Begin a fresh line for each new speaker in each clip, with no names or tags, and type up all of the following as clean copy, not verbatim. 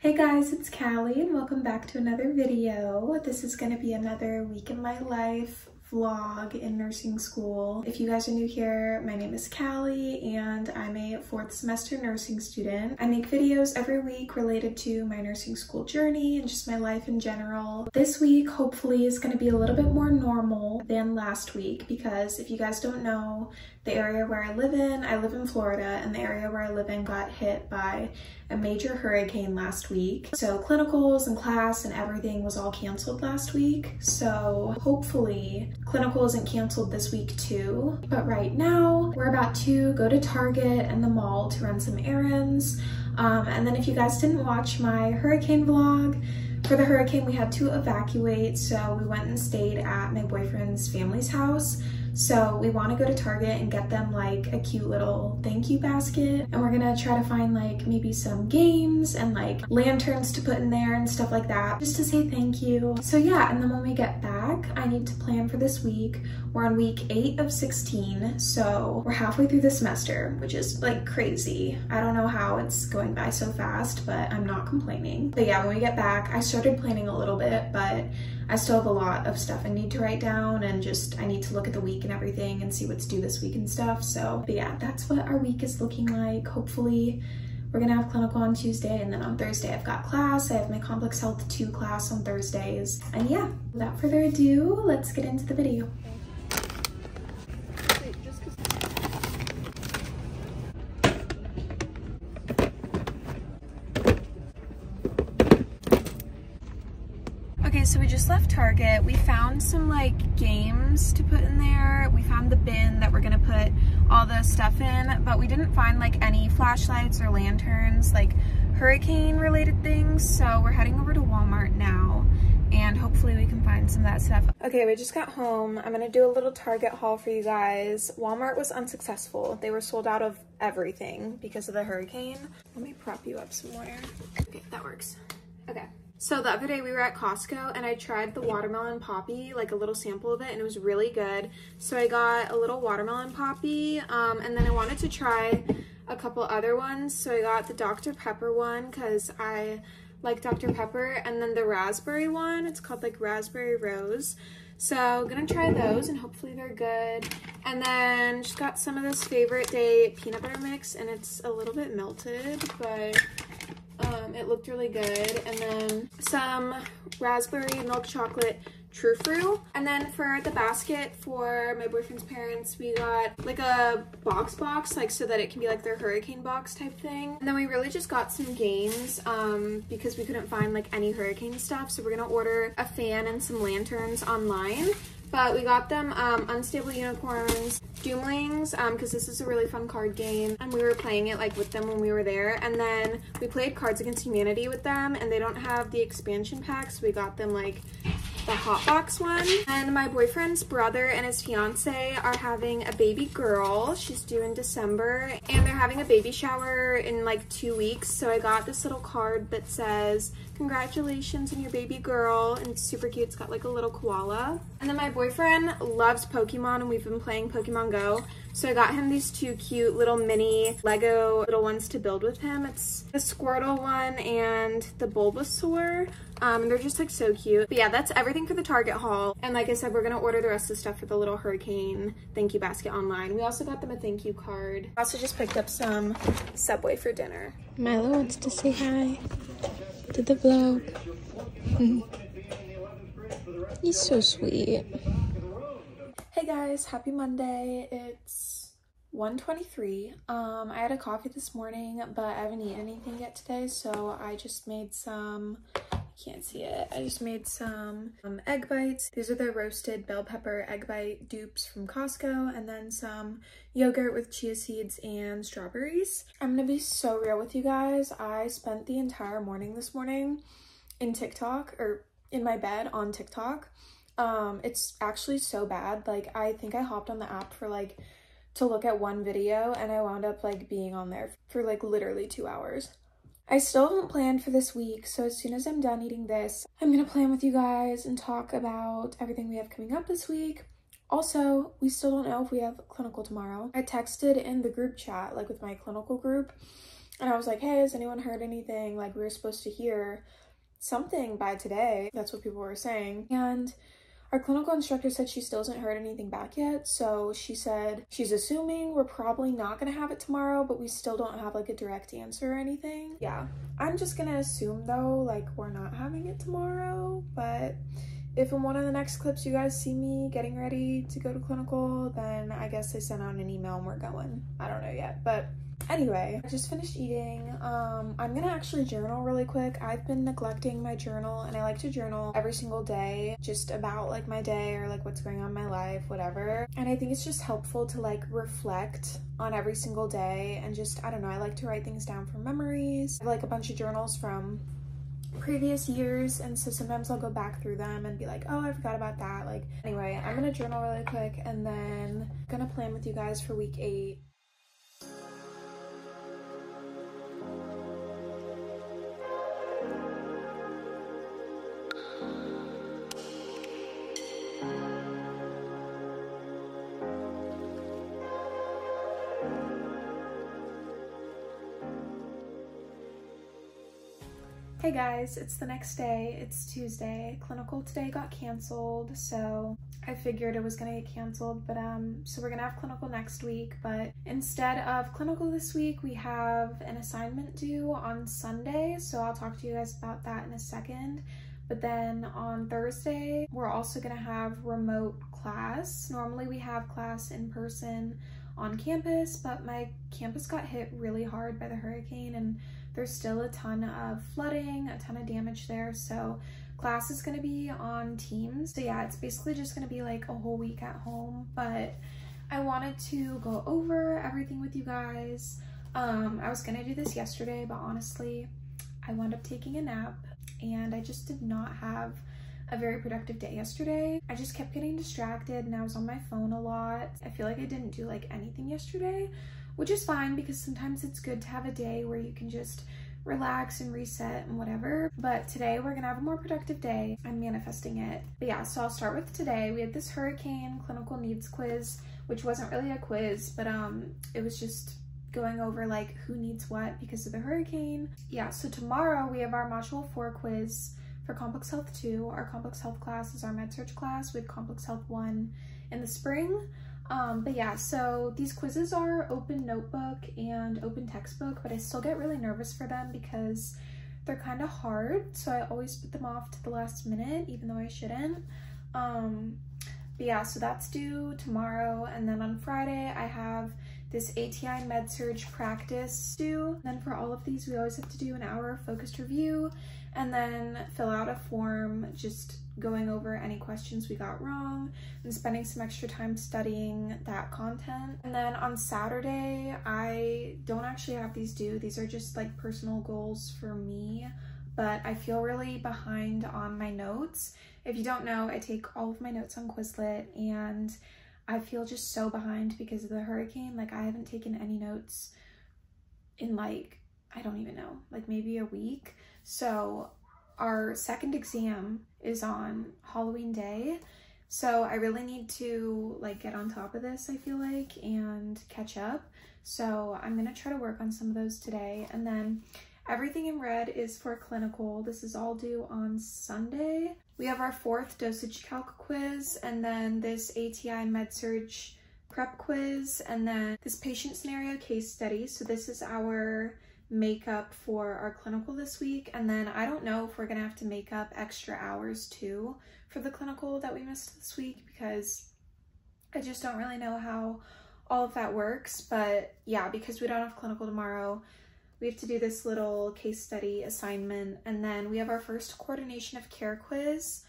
Hey guys, it's Callie and welcome back to another video. This is going to be another week in my life vlog in nursing school. If you guys are new here, my name is Callie and I'm a 4th semester nursing student. I make videos every week related to my nursing school journey and just my life in general. This week hopefully is going to be a little bit more normal than last week because if you guys don't know, the area where I live in Florida, and the area where I live in got hit by a major hurricane last week. So clinicals and class and everything was all canceled last week. So hopefully clinical isn't canceled this week too. But right now we're about to go to Target and the mall to run some errands. And then if you guys didn't watch my hurricane vlog, for the hurricane we had to evacuate. So we went and stayed at my boyfriend's family's house. So we want to go to Target and get them like a cute little thank you basket. And we're gonna try to find like maybe some games and like lanterns to put in there and stuff like that, just to say thank you. So yeah, and then when we get back, I need to plan for this week. We're on week 8 of 16. So we're halfway through the semester, which is like crazy. I don't know how it's going by so fast, but I'm not complaining. But yeah, when we get back, I started planning a little bit, but I still have a lot of stuff I need to write down and just I need to look at the week and everything and see what's due this week and stuff. So, but yeah, that's what our week is looking like. Hopefully we're gonna have clinical on Tuesday, and then on Thursday I've got class. I have my Complex Health 2 class on Thursdays. And yeah, without further ado, let's get into the video. Okay, so we just left Target. We found some like games to put in there. We found the bin that we're gonna put all the stuff in, but we didn't find like any flashlights or lanterns, like hurricane related things. So we're heading over to Walmart now and hopefully we can find some of that stuff. Okay, we just got home. I'm gonna do a little Target haul for you guys. Walmart was unsuccessful. They were sold out of everything because of the hurricane. Let me prop you up some more. Okay, that works. Okay. So the other day we were at Costco and I tried the watermelon poppy, like a little sample of it, and it was really good. So I got a little watermelon poppy, and then I wanted to try a couple other ones. So I got the Dr. Pepper one because I like Dr. Pepper, and then the raspberry one. It's called like Raspberry Rose. So I'm gonna try those and hopefully they're good. And then just got some of this Favorite Day peanut butter mix, and it's a little bit melted, but it looked really good. And then some raspberry milk chocolate true fruit. And then for the basket for my boyfriend's parents, we got like a box like so that it can be like their hurricane box type thing. And then we really just got some games because we couldn't find like any hurricane stuff. So we're gonna order a fan and some lanterns online. But we got them Unstable Unicorns, Doomlings, because this is a really fun card game, and we were playing it like with them when we were there. And then we played Cards Against Humanity with them, and they don't have the expansion packs, so we got them like the hot box one. And my boyfriend's brother and his fiance are having a baby girl. She's due in December, and they're having a baby shower in like 2 weeks. So I got this little card that says, "Congratulations on your baby girl," and it's super cute. It's got like a little koala. And then my boyfriend loves Pokemon, and we've been playing Pokemon Go. So I got him these 2 cute little mini Lego little ones to build with him. It's the Squirtle one and the Bulbasaur. And they're just like so cute. But yeah, that's everything for the Target haul. And like I said, we're gonna order the rest of the stuff for the little hurricane thank you basket online. We also got them a thank you card. I also just picked up some Subway for dinner.
Milo wants to say hi to the vlog. He's so sweet.
Hey guys, happy Monday. It's 1:23. I had a coffee this morning, but I haven't eaten anything yet today, so I just made some, can't see it, I just made some egg bites. These are the roasted bell pepper egg bite dupes from Costco, and then some yogurt with chia seeds and strawberries. I'm gonna be so real with you guys. I spent the entire morning this morning in TikTok, or in my bed on TikTok. It's actually so bad. Like, I think I hopped on the app for like to look at one video, and I wound up like being on there for like literally 2 hours. I still haven't planned for this week, so as soon as I'm done eating this, I'm gonna plan with you guys and talk about everything we have coming up this week. Also, we still don't know if we have clinical tomorrow. I texted in the group chat, like with my clinical group, And I was like, hey, has anyone heard anything? Like, we were supposed to hear something by today. That's what people were saying. And our clinical instructor said she still hasn't heard anything back yet. So she said she's assuming we're probably not gonna have it tomorrow, but we still don't have like a direct answer or anything. Yeah, I'm just gonna assume though, like, we're not having it tomorrow. But if in one of the next clips you guys see me getting ready to go to clinical, then I guess they sent out an email and we're going. I don't know yet, but anyway, I just finished eating. I'm gonna actually journal really quick. I've been neglecting my journal, and I like to journal every single day, just about like my day or like what's going on in my life, whatever. And I think it's just helpful to like reflect on every single day and just, I don't know, I like to write things down from memories. I have like a bunch of journals from previous years, and so sometimes I'll go back through them and be like, oh, I forgot about that. Like, anyway, I'm gonna journal really quick and then I'm gonna plan with you guys for week 8. Hey guys, it's the next day. It's Tuesday. Clinical today got canceled, so I figured it was gonna get canceled, but so we're gonna have clinical next week, but instead of clinical this week, we have an assignment due on Sunday, so I'll talk to you guys about that in a second. But then on Thursday, we're also gonna have remote class. Normally we have class in person on campus, but my campus got hit really hard by the hurricane, and there's still a ton of flooding, a ton of damage there, so class is gonna be on Teams. So yeah, it's basically just gonna be like a whole week at home, but I wanted to go over everything with you guys. I was gonna do this yesterday, but honestly, I wound up taking a nap, and I just did not have a very productive day yesterday. I just kept getting distracted, and I was on my phone a lot. I feel like I didn't do like anything yesterday, which is fine because sometimes it's good to have a day where you can just relax and reset and whatever. But today we're gonna have a more productive day. I'm manifesting it. But yeah, so I'll start with today. We had this hurricane clinical needs quiz, which wasn't really a quiz, but it was just going over like who needs what because of the hurricane. Yeah, so tomorrow we have our module 4 quiz for complex health 2. Our complex health class is our med-surg class with complex health 1 in the spring. But yeah, so these quizzes are open notebook and open textbook, but I still get really nervous for them because they're kind of hard, so I always put them off to the last minute, even though I shouldn't. But yeah, so that's due tomorrow, and then on Friday I have this ATI med-surg practice due. Then for all of these, we always have to do an hour focused review and then fill out a form just going over any questions we got wrong and spending some extra time studying that content. And then on Saturday, I don't actually have these due. These are just like personal goals for me, but I feel really behind on my notes. If you don't know, I take all of my notes on Quizlet, and I feel just so behind because of the hurricane. Like, I haven't taken any notes in like, I don't even know, like maybe a week. So our second exam is on Halloween day, so I really need to like get on top of this, I feel like, and catch up. So I'm gonna try to work on some of those today. And then everything in red is for clinical. This is all due on Sunday. We have our 4th dosage calc quiz, and then this ATI med-surg prep quiz, and then this patient scenario case study. So this is our makeup for our clinical this week. And then I don't know if we're gonna have to make up extra hours too for the clinical that we missed this week, because I just don't really know how all of that works. But yeah, because we don't have clinical tomorrow, we have to do this little case study assignment, and then we have our first coordination of care quiz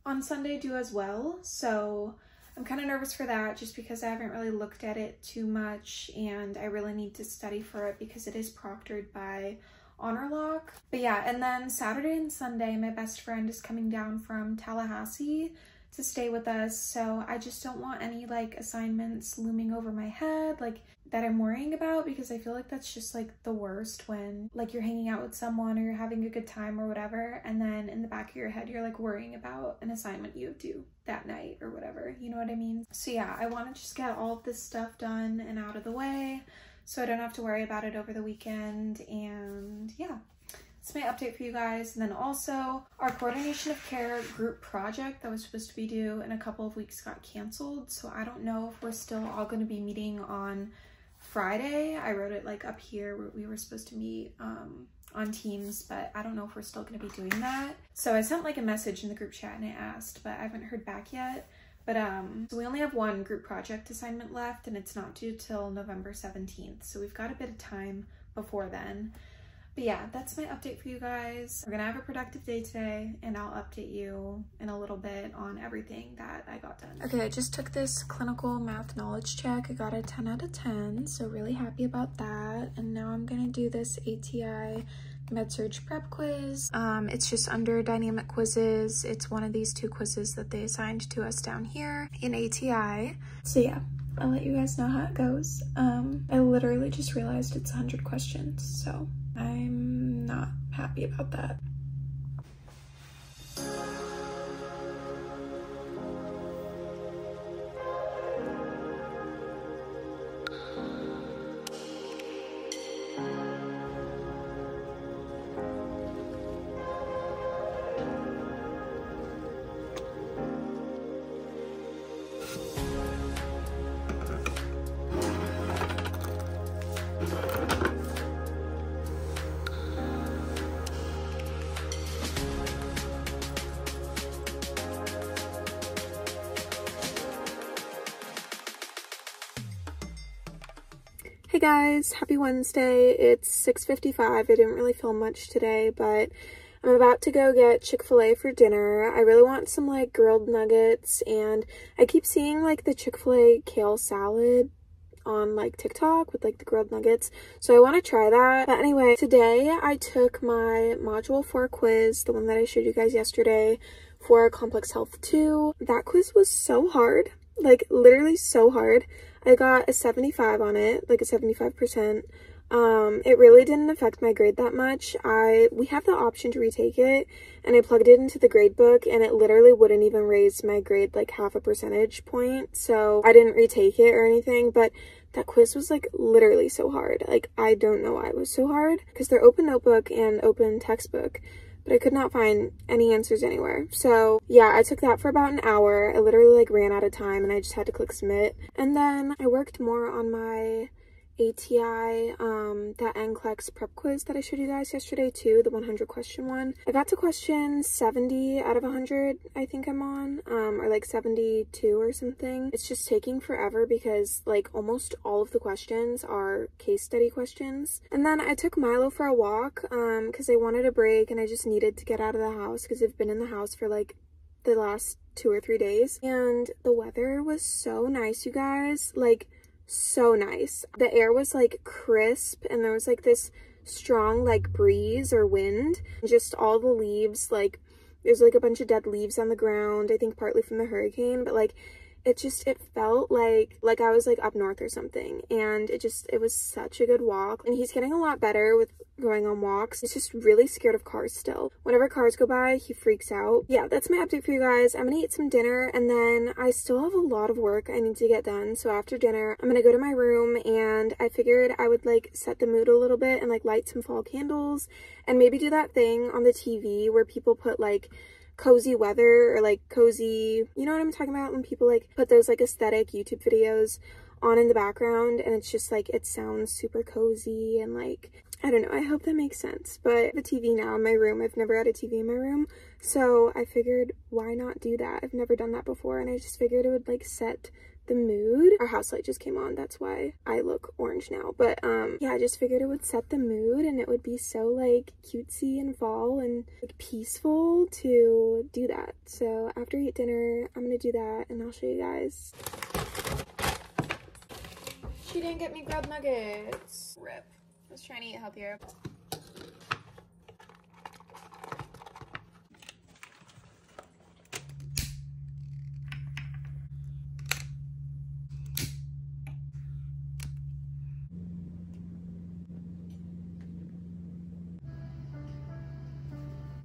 on Sunday due as well. So I'm kind of nervous for that just because I haven't really looked at it too much, and I really need to study for it because it is proctored by Honor Lock. But yeah, and then Saturday and Sunday, my best friend is coming down from Tallahassee to stay with us, so I just don't want any like assignments looming over my head like that I'm worrying about, because I feel like that's just like the worst when like you're hanging out with someone or you're having a good time or whatever, and then in the back of your head you're like worrying about an assignment you have due that night or whatever, you know what I mean? So yeah, I want to just get all of this stuff done and out of the way so I don't have to worry about it over the weekend. And yeah, it's my update for you guys. And then also our coordination of care group project that was supposed to be due in a couple of weeks got canceled. So I don't know if we're still all going to be meeting on Friday. I wrote it like up here where we were supposed to meet on Teams, but I don't know if we're still going to be doing that. So I sent like a message in the group chat and I asked, but I haven't heard back yet. But so we only have one group project assignment left and it's not due till November 17th. So we've got a bit of time before then. But yeah, that's my update for you guys. We're gonna have a productive day today and I'll update you in a little bit on everything that I got done. Okay, I just took this clinical math knowledge check. I got a 10 out of 10, so really happy about that. And now I'm gonna do this ATI med-surg prep quiz. It's just under dynamic quizzes. It's one of these two quizzes that they assigned to us down here in ATI. So yeah, I'll let you guys know how it goes. I literally just realized it's 100 questions, so I'm not happy about that. Hey guys, happy Wednesday. It's 6:55. I didn't really film much today, but I'm about to go get Chick-fil-A for dinner. I really want some like grilled nuggets, and I keep seeing like the Chick-fil-A kale salad on like TikTok with like the grilled nuggets, so I want to try that. But anyway, today I took my module 4 quiz, the one that I showed you guys yesterday, for complex health 2. That quiz was so hard, like literally so hard. I got a 75 on it, like a 75%. It really didn't affect my grade that much. We have the option to retake it, and I plugged it into the grade book, and it literally wouldn't even raise my grade like half a percentage point, so I didn't retake it or anything. But that quiz was like literally so hard. Like, I don't know why it was so hard, because they're open notebook and open textbook, but I could not find any answers anywhere. So yeah, I took that for about an hour. I literally like ran out of time and I just had to click submit. And then I worked more on my ATI, that NCLEX prep quiz that I showed you guys yesterday too, the 100 question one. I got to question 70 out of 100, I think I'm on, or like 72 or something. It's just taking forever because like almost all of the questions are case study questions. And then I took Milo for a walk, because I wanted a break and I just needed to get out of the house because I've been in the house for like the last 2 or 3 days. And the weather was so nice, you guys, like so nice. The air was like crisp and there was like this strong like breeze or wind. Just all the leaves, like there's like a bunch of dead leaves on the ground, I think partly from the hurricane, but like it felt like I was like up north or something. And it was such a good walk. And he's getting a lot better with going on walks. He's just really scared of cars still. Whenever cars go by, he freaks out. Yeah, that's my update for you guys. I'm gonna eat some dinner, and then I still have a lot of work I need to get done. So after dinner, I'm gonna go to my room, and I figured I would like set the mood a little bit and like light some fall candles and maybe do that thing on the TV where people put like cozy weather or like cozy, you know what I'm talking about, when people like put those like aesthetic YouTube videos on in the background and it's just like it sounds super cozy and like, I don't know, I hope that makes sense. But I have a TV now in my room. I've never had a TV in my room, so I figured why not do that. I've never done that before, and I just figured it would like set the mood. Our house light just came on, that's why I look orange now. But yeah, I just figured it would set the mood and it would be so like cutesy and fall and like peaceful to do that. So after I eat dinner, I'm gonna do that and I'll show you guys. She didn't get me grilled nuggets. Rip. I was trying to eat healthier.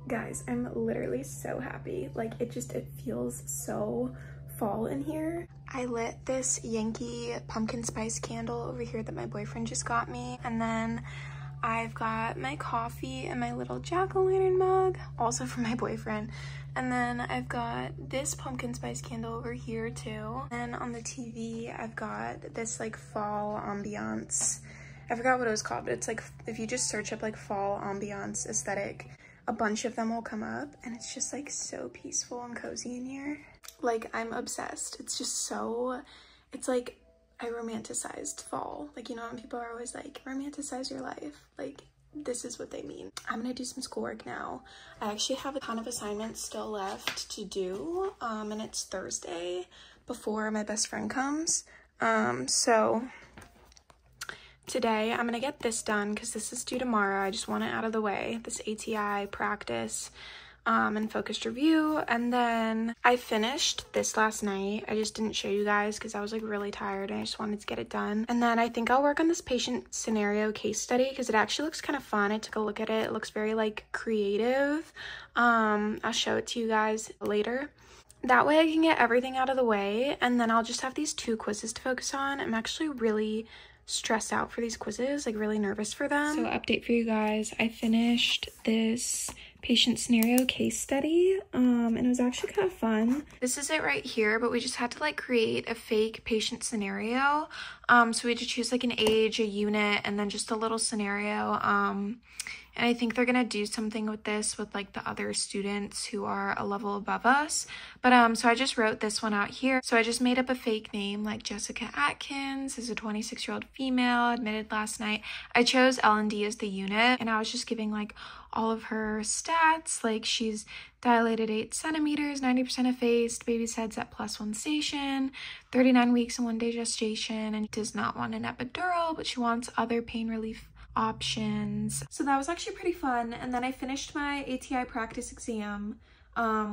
Guys, I'm literally so happy. Like it feels so fall in here. I lit this Yankee pumpkin spice candle over here that my boyfriend just got me. And then I've got my coffee and my little jack-o'-lantern mug, also for my boyfriend. And then I've got this pumpkin spice candle over here too. And on the TV, I've got this like fall ambiance. I forgot what it was called, but it's like, if you just search up like fall ambiance aesthetic, a bunch of them will come up, and it's just like so peaceful and cozy in here. Like, I'm obsessed. It's just so, it's like, I romanticized fall. Like, you know, when people are always like, romanticize your life. Like, this is what they mean. I'm gonna do some schoolwork now. I actually have a ton of assignments still left to do, and it's Thursday before my best friend comes. So today I'm gonna get this done because this is due tomorrow. I just want it out of the way, this ATI practice and focused review. And then I finished this last night. I just didn't show you guys because I was like really tired and I just wanted to get it done. And then I think I'll work on this patient scenario case study because it actually looks kind of fun. I took a look at it. It looks very like creative. I'll show it to you guys later. That way I can get everything out of the way, and then I'll just have these 2 quizzes to focus on. I'm actually really stressed out for these quizzes, like really nervous for them. So update for you guys, I finished this patient scenario case study, and it was actually kind of fun. This is it right here, but we just had to like create a fake patient scenario. So we had to choose like an age, a unit, and then just a little scenario. And I think they're gonna do something with this with like the other students who are a level above us. But so I just wrote this one out here. So I just made up a fake name, like Jessica Atkins is a 26-year-old female, admitted last night. I chose L&D as the unit, and I was just giving like all of her stats, like she's dilated 8 centimeters, 90% effaced, baby's head's at +1 station, 39 weeks and 1 day gestation, and does not want an epidural, but she wants other pain relief options. So that was actually pretty fun. And then I finished my ATI practice exam,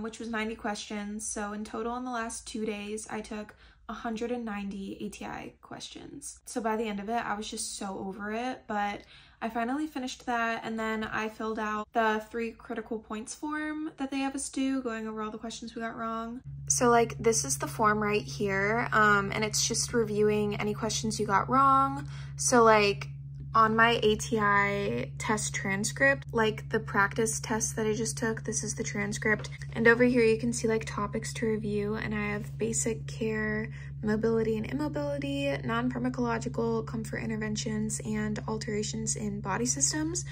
which was 90 questions. So in total in the last 2 days, I took 190 ATI questions. So by the end of it, I was just so over it, but I finally finished that. And then I filled out the 3 critical points form that they have us do, going over all the questions we got wrong. So like, this is the form right here. And it's just reviewing any questions you got wrong. So like, on my ATI test transcript, like the practice test that I just took, this is the transcript. And over here you can see like topics to review, and I have basic care, mobility and immobility, non-pharmacological comfort interventions, and alterations in body systems.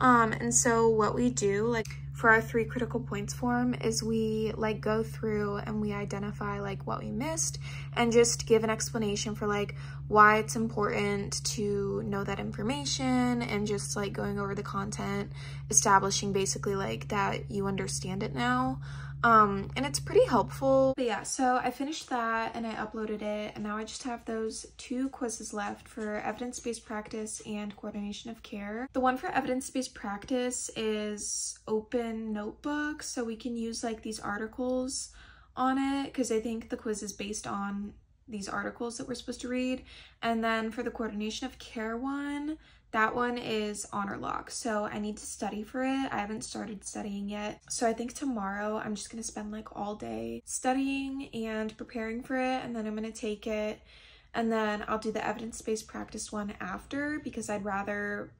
And so what we do, like for our 3 critical points form, is we like go through and we identify like what we missed and just give an explanation for like why it's important to know that information, and just like going over the content, establishing basically like that you understand it now. And it's pretty helpful. But yeah, so I finished that and I uploaded it, and now I just have those 2 quizzes left for evidence-based practice and coordination of care. The one for evidence-based practice is open notebook, so we can use like these articles on it, because I think the quiz is based on these articles that we're supposed to read. And then for the coordination of care one, that one is honor lock, so I need to study for it. I haven't started studying yet. So I think tomorrow I'm just gonna spend like all day studying and preparing for it, and then I'm gonna take it, and then I'll do the evidence-based practice one after, because I'd rather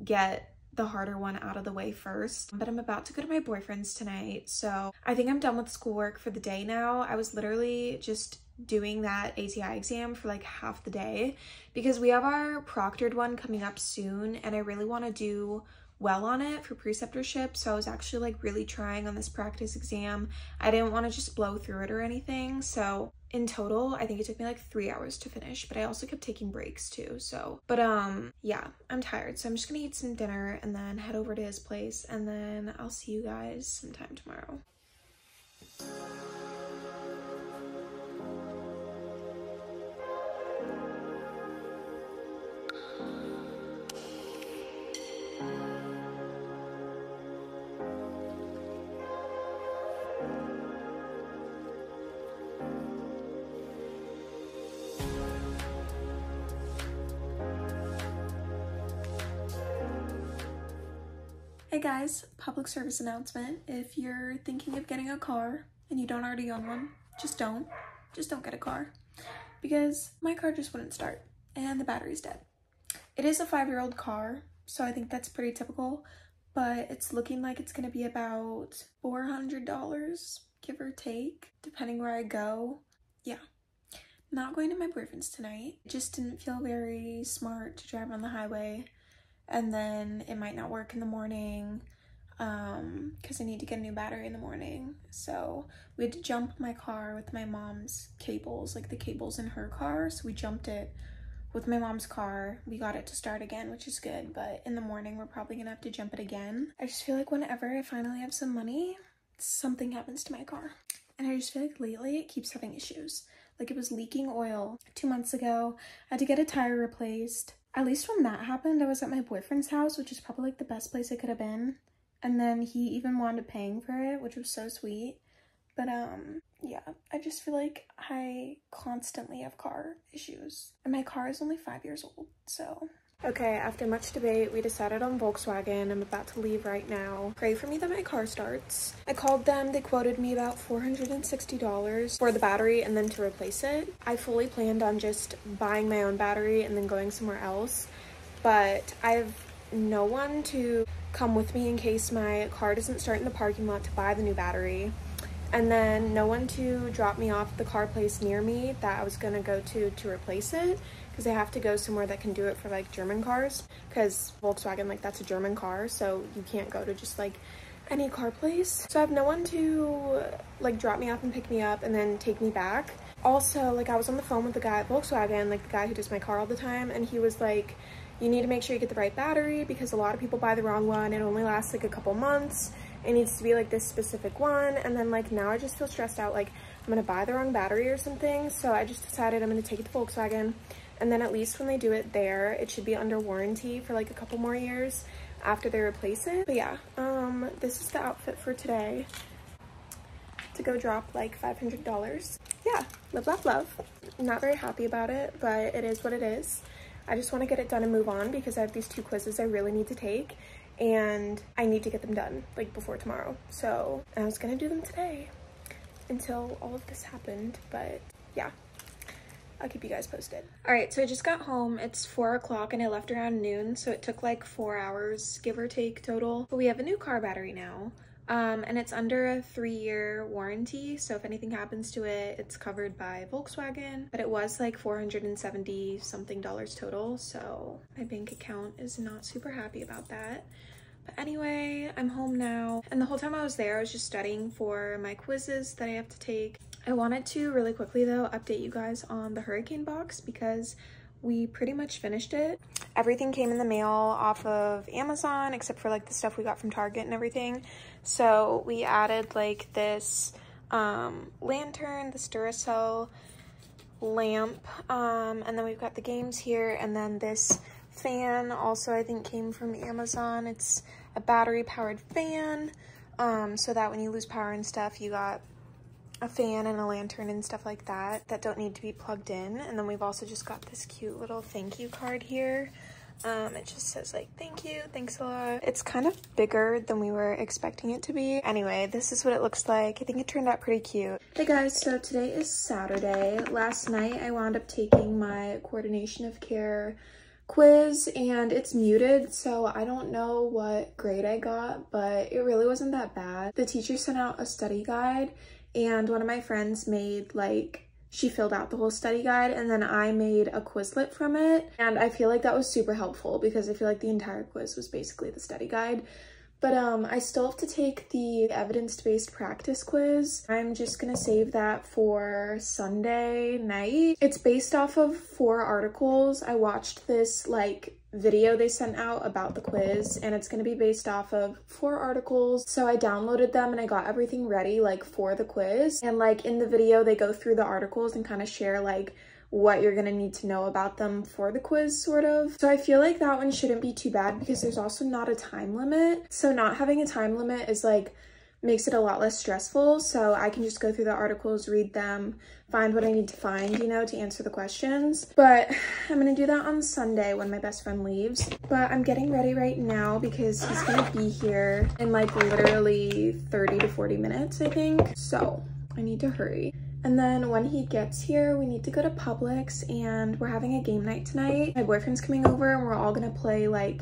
get the harder one out of the way first. But I'm about to go to my boyfriend's tonight, so I think I'm done with schoolwork for the day now. I was literally just doing that ATI exam for like half the day because we have our proctored one coming up soon, and I really want to do well on it for preceptorship. So I was actually like really trying on this practice exam. I didn't want to just blow through it or anything. So in total, I think it took me like 3 hours to finish, but I also kept taking breaks too. So, but yeah, I'm tired. So I'm just gonna eat some dinner and then head over to his place, and then I'll see you guys sometime tomorrow. Hey guys, public service announcement. If you're thinking of getting a car and you don't already own one, just don't get a car. because my car just wouldn't start and the battery's dead. It is a 5-year-old car, so I think that's pretty typical, but it's looking like it's gonna be about $400, give or take, depending where I go. Yeah. Not going to my boyfriend's tonight. It just didn't feel very smart to drive on the highway, and then it might not work in the morning because I need to get a new battery in the morning. So we had to jump my car with my mom's cables, like the cables in her car. So we jumped it with my mom's car. We got it to start again, which is good, but in the morning we're probably gonna have to jump it again. I just feel like whenever I finally have some money, something happens to my car. And I just feel like lately it keeps having issues. Like it was leaking oil 2 months ago. I had to get a tire replaced. At least when that happened, I was at my boyfriend's house, which is probably like the best place I could have been. And then he even wound up paying for it, which was so sweet. But yeah, I just feel like I constantly have car issues. And my car is only 5 years old, so. Okay, after much debate, we decided on Volkswagen. I'm about to leave right now. Pray for me that my car starts. I called them. They quoted me about $460 for the battery and then to replace it. I fully planned on just buying my own battery and then going somewhere else, but I have no one to come with me in case my car doesn't start in the parking lot to buy the new battery, and then no one to drop me off at the car place near me that I was gonna go to replace it, because I have to go somewhere that can do it for like German cars, because Volkswagen, like, that's a German car, so you can't go to just like any car place. So I have no one to like drop me off and pick me up and then take me back. Also, like, I was on the phone with the guy at Volkswagen, like the guy who does my car all the time, and he was like, you need to make sure you get the right battery because a lot of people buy the wrong one. It only lasts like a couple months. It needs to be like this specific one. And then like now I just feel stressed out, like I'm gonna buy the wrong battery or something. So I just decided I'm gonna take it to Volkswagen, and then at least when they do it there, it should be under warranty for like a couple more years after they replace it. But yeah, this is the outfit for today, to go drop like $500. Yeah, live, laugh, love. I'm not very happy about it, but it is what it is. I just want to get it done and move on because I have these 2 quizzes I really need to take, and I need to get them done like before tomorrow. So I was gonna do them today until all of this happened, but yeah, I'll keep you guys posted. All right, so I just got home. It's 4 o'clock and I left around noon, so it took like 4 hours, give or take, total. But we have a new car battery now. And it's under a 3-year warranty, so if anything happens to it, it's covered by Volkswagen. But it was like $470 something total, so my bank account is not super happy about that. But anyway, I'm home now, and the whole time I was there, I was just studying for my quizzes that I have to take. I wanted to really quickly though update you guys on the hurricane box because we pretty much finished it. Everything came in the mail off of Amazon except for like the stuff we got from Target and everything. So we added like this lantern, the Duracell lamp, and then we've got the games here, and then this fan also I think came from Amazon. It's a battery powered fan, so that when you lose power and stuff, you got a fan and a lantern and stuff like that that don't need to be plugged in. And then we've also just got this cute little thank you card here. It just says like, thank you, thanks a lot. It's kind of bigger than we were expecting it to be. Anyway, this is what it looks like. I think it turned out pretty cute. Hey guys, so today is Saturday. Last night I wound up taking my coordination of care quiz, and it's muted, so I don't know what grade I got, but it really wasn't that bad. The teacher sent out a study guide, and one of my friends made like, she filled out the whole study guide, and then I made a Quizlet from it. And I feel like that was super helpful because I feel like the entire quiz was basically the study guide. But I still have to take the evidence-based practice quiz. I'm just gonna save that for Sunday night. It's based off of 4 articles. I watched this like video they sent out about the quiz, and it's going to be based off of 4 articles. So I downloaded them and I got everything ready like for the quiz, and like in the video they go through the articles and kind of share like what you're going to need to know about them for the quiz, sort of. So I feel like that one shouldn't be too bad because there's also not a time limit. So not having a time limit is like makes it a lot less stressful, so I can just go through the articles, read them, find what I need to find, you know, to answer the questions. But I'm gonna do that on Sunday when my best friend leaves. But I'm getting ready right now because he's gonna be here in like literally 30 to 40 minutes, I think. So I need to hurry. And then when he gets here, we need to go to Publix and we're having a game night tonight. My boyfriend's coming over and we're all gonna play like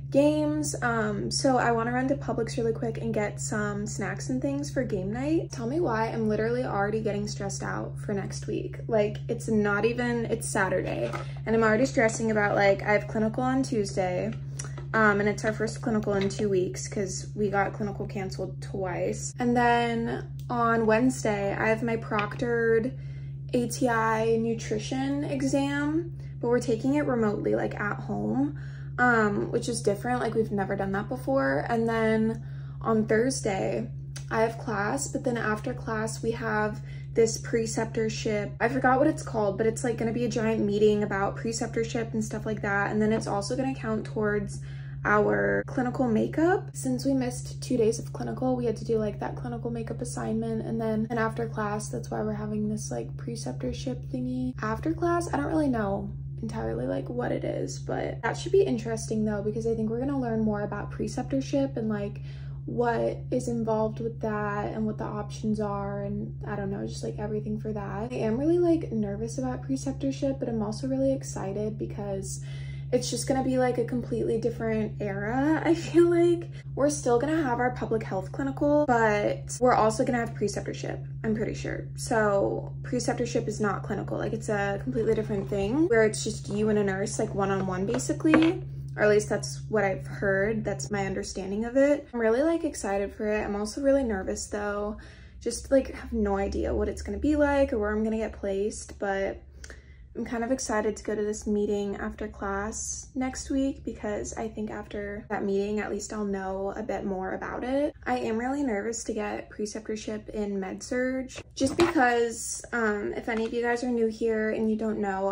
games. So I want to run to Publix really quick and get some snacks and things for game night. Tell me why I'm literally already getting stressed out for next week. Like it's not even, it's Saturday and I'm already stressing about like I have clinical on Tuesday. And it's our first clinical in 2 weeks because we got clinical canceled twice. And then on Wednesday, I have my proctored ATI nutrition exam, but we're taking it remotely, like at home, which is different. Like we've never done that before. And then on Thursday, I have class, but then after class, we have this preceptorship. I forgot what it's called, but it's like gonna be a giant meeting about preceptorship and stuff like that. And then it's also gonna count towards our clinical makeup. Since we missed 2 days of clinical, we had to do like that clinical makeup assignment. And then after class, that's why we're having this like preceptorship thingy. After class, I don't really know entirely like what it is, but that should be interesting though, because I think we're gonna learn more about preceptorship and like what is involved with that and what the options are, and I don't know, just like everything for that. I am really like nervous about preceptorship, but I'm also really excited because it's just gonna be like a completely different era. I feel like we're still gonna have our public health clinical, but we're also gonna have preceptorship, I'm pretty sure. So preceptorship is not clinical, like it's a completely different thing where it's just you and a nurse, like one-on-one basically. Or at least that's what I've heard. That's my understanding of it. I'm really like excited for it. I'm also really nervous though. Just like have no idea what it's gonna be like or where I'm gonna get placed, but I'm kind of excited to go to this meeting after class next week because I think after that meeting, at least I'll know a bit more about it. I am really nervous to get preceptorship in med-surg just because if any of you guys are new here and you don't know,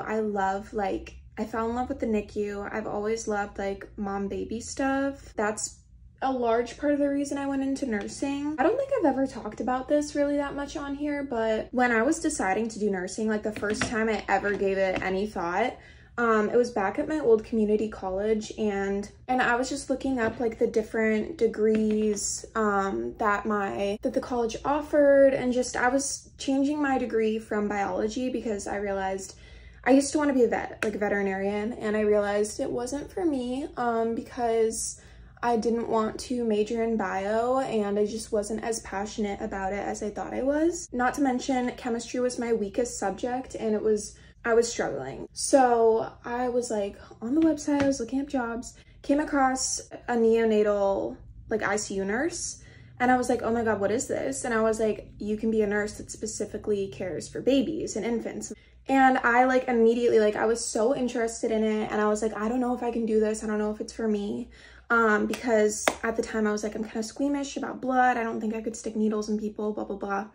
I fell in love with the NICU. I've always loved like mom baby stuff. That's a large part of the reason I went into nursing. I don't think I've ever talked about this really that much on here, but when I was deciding to do nursing, like the first time I ever gave it any thought, it was back at my old community college, and I was just looking up like the different degrees that the college offered, and just I was changing my degree from biology because I realized I used to want to be a vet, like a veterinarian, and I realized it wasn't for me because I didn't want to major in bio and I just wasn't as passionate about it as I thought I was. Not to mention chemistry was my weakest subject and I was struggling. So I was like on the website, I was looking up jobs, came across a neonatal like ICU nurse, and I was like, oh my God, what is this? And I was like, you can be a nurse that specifically cares for babies and infants. And I like immediately, like I was so interested in it and I was like, I don't know if I can do this. I don't know if it's for me. Because at the time I was like, I'm kind of squeamish about blood. I don't think I could stick needles in people, blah, blah, blah.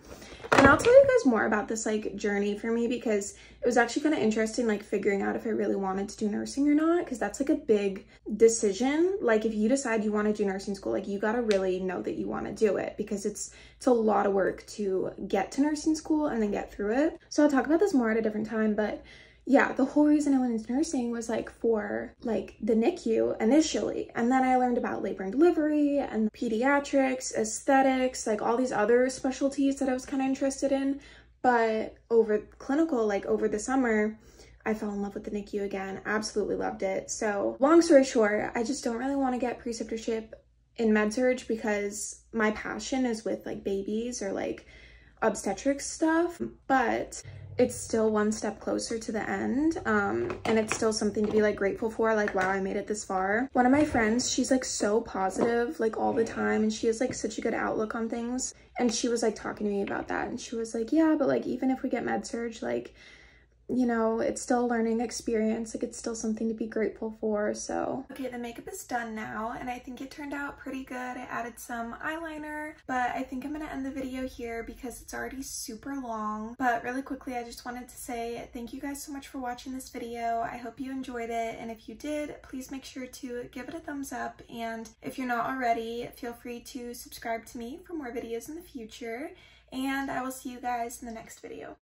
And I'll tell you guys more about this like journey for me because it was actually kind of interesting, like figuring out if I really wanted to do nursing or not, because that's like a big decision. Like if you decide you want to do nursing school, like you got to really know that you want to do it because it's a lot of work to get to nursing school and then get through it. So I'll talk about this more at a different time, but yeah, the whole reason I went into nursing was like for like the NICU initially. And then I learned about labor and delivery and pediatrics, aesthetics, like all these other specialties that I was kind of interested in. But over clinical, like over the summer, I fell in love with the NICU again, absolutely loved it. So long story short, I just don't really want to get preceptorship in med-surg because my passion is with like babies or like obstetrics stuff, but it's still one step closer to the end, and it's still something to be like grateful for, like wow, I made it this far. One of my friends, she's like so positive like all the time and she has like such a good outlook on things, and she was like talking to me about that and she was like, yeah, but like even if we get med-surg, like you know, it's still a learning experience, like it's still something to be grateful for. So okay, the makeup is done now and I think it turned out pretty good. I added some eyeliner, but I think I'm gonna end the video here because it's already super long. But really quickly, I just wanted to say thank you guys so much for watching this video. I hope you enjoyed it, and if you did, please make sure to give it a thumbs up, and if you're not already, feel free to subscribe to me for more videos in the future, and I will see you guys in the next video.